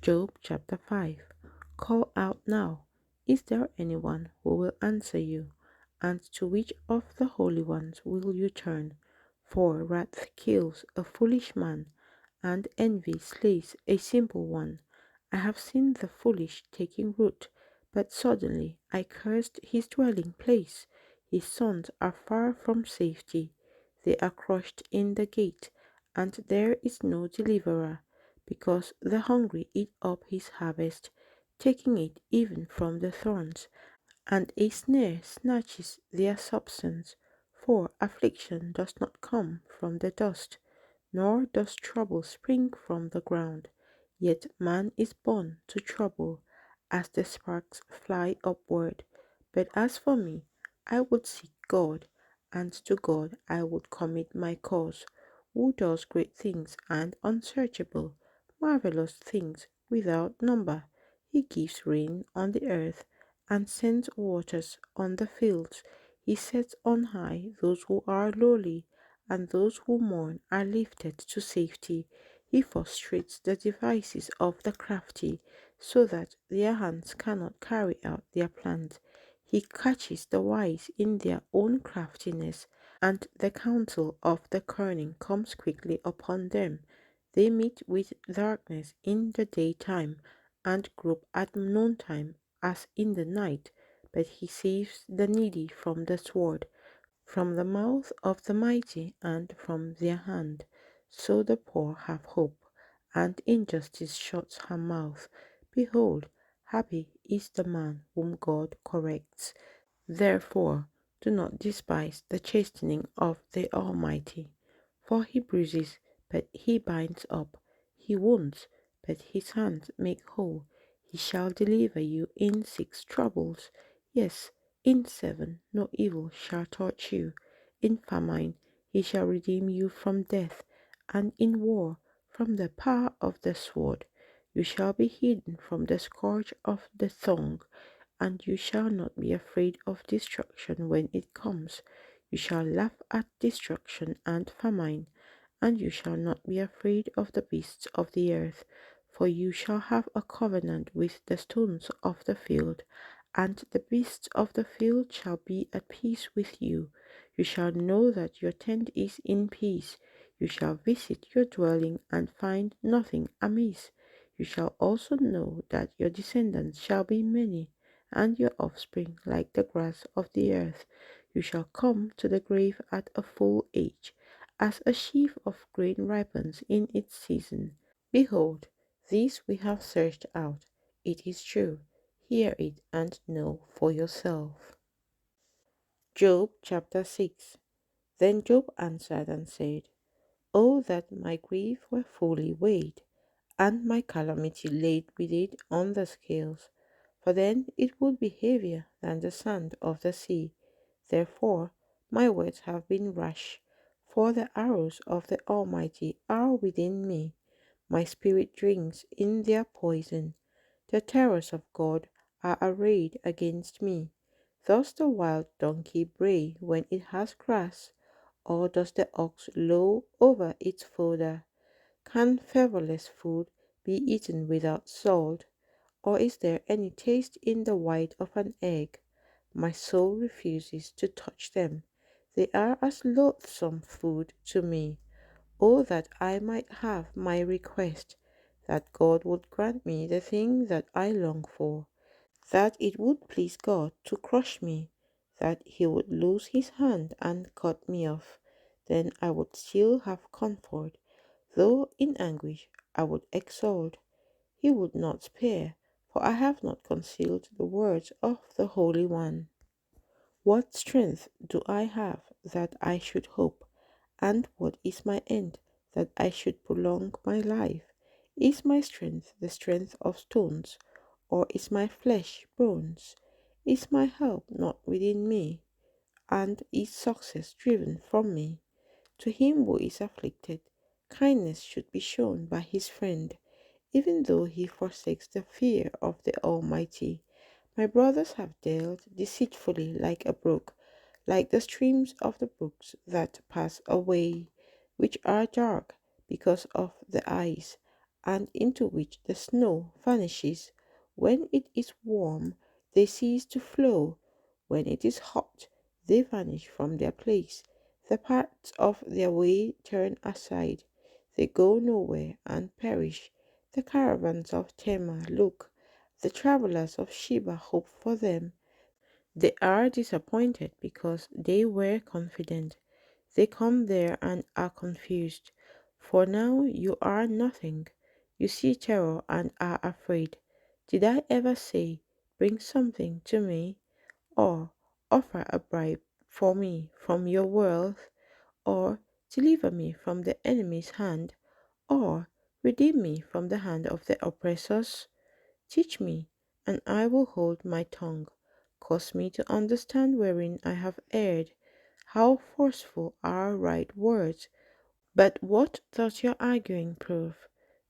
Job chapter 5. Call out now. Is there anyone who will answer you? And to which of the holy ones will you turn? For wrath kills a foolish man, and envy slays a simple one. I have seen the foolish taking root, but suddenly I cursed his dwelling place. His sons are far from safety. They are crushed in the gate, and there is no deliverer, because the hungry eat up his harvest, taking it even from the thorns, and a snare snatches their substance. For affliction does not come from the dust, nor does trouble spring from the ground. Yet man is born to trouble, as the sparks fly upward. But as for me, I would seek God, and to God I would commit my cause, who does great things and unsearchable, marvelous things without number. He gives rain on the earth, and sends waters on the fields. He sets on high those who are lowly, and those who mourn are lifted to safety. He frustrates the devices of the crafty, so that their hands cannot carry out their plans. He catches the wise in their own craftiness, and the counsel of the cunning comes quickly upon them. They meet with darkness in the daytime, and grope at noontime as in the night. But he saves the needy from the sword, from the mouth of the mighty, and from their hand. So the poor have hope, and injustice shuts her mouth. Behold, happy is the man whom God corrects. Therefore, do not despise the chastening of the Almighty, for he bruises, but he binds up, he wounds, but his hands make whole. He shall deliver you in 6 troubles. Yes, in 7 no evil shall touch you. In famine he shall redeem you from death, and in war from the power of the sword. You shall be hidden from the scourge of the tongue, and you shall not be afraid of destruction when it comes. You shall laugh at destruction and famine, and you shall not be afraid of the beasts of the earth, for you shall have a covenant with the stones of the field, and the beasts of the field shall be at peace with you. You shall know that your tent is in peace. You shall visit your dwelling and find nothing amiss. You shall also know that your descendants shall be many, and your offspring like the grass of the earth. You shall come to the grave at a full age, as a sheaf of grain ripens in its season. Behold, this we have searched out. It is true. Hear it and know for yourself. Job chapter 6. Then Job answered and said, Oh, that my grief were fully weighed, and my calamity laid with it on the scales, for then it would be heavier than the sand of the sea. Therefore my words have been rash, for the arrows of the Almighty are within me. My spirit drinks in their poison. The terrors of God are arrayed against me. Does the wild donkey bray when it has grass, or does the ox low over its fodder? Can flavorless food be eaten without salt, or is there any taste in the white of an egg? My soul refuses to touch them. They are as loathsome food to me. Oh, that I might have my request, that God would grant me the thing that I long for, that it would please God to crush me, that he would loose his hand and cut me off. Then I would still have comfort, though in anguish I would exult. He would not spare, for I have not concealed the words of the Holy One. What strength do I have that I should hope? And what is my end that I should prolong my life? Is my strength the strength of stones, or is my flesh bones? Is my help not within me, and is success driven from me? To him who is afflicted, kindness should be shown by his friend, even though he forsakes the fear of the Almighty. My brothers have dealt deceitfully like a brook, like the streams of the brooks that pass away, which are dark because of the eyes, and into which the snow vanishes. When it is warm, they cease to flow. When it is hot, they vanish from their place. The paths of their way turn aside. They go nowhere and perish. The caravans of Tema look. The travelers of Sheba hope for them. They are disappointed because they were confident. They come there and are confused. For now you are nothing. You see terror and are afraid. Did I ever say, bring something to me? Or offer a bribe for me from your wealth? Or deliver me from the enemy's hand? Or redeem me from the hand of the oppressors? Teach me, and I will hold my tongue. Cause me to understand wherein I have erred. How forceful are right words! But what does your arguing prove?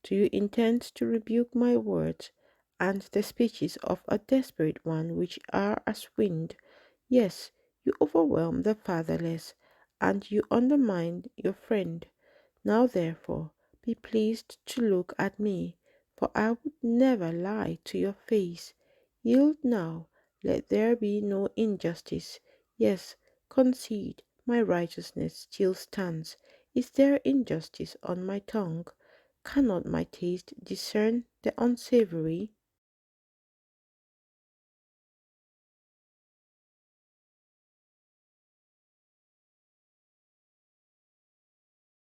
Do you intend to rebuke my words and the speeches of a desperate one which are as wind? Yes, you overwhelm the fatherless, and you undermine your friend. Now therefore be pleased to look at me, for I would never lie to your face. Yield now, let there be no injustice. Yes, concede, my righteousness still stands. Is there injustice on my tongue? Cannot my taste discern the unsavory?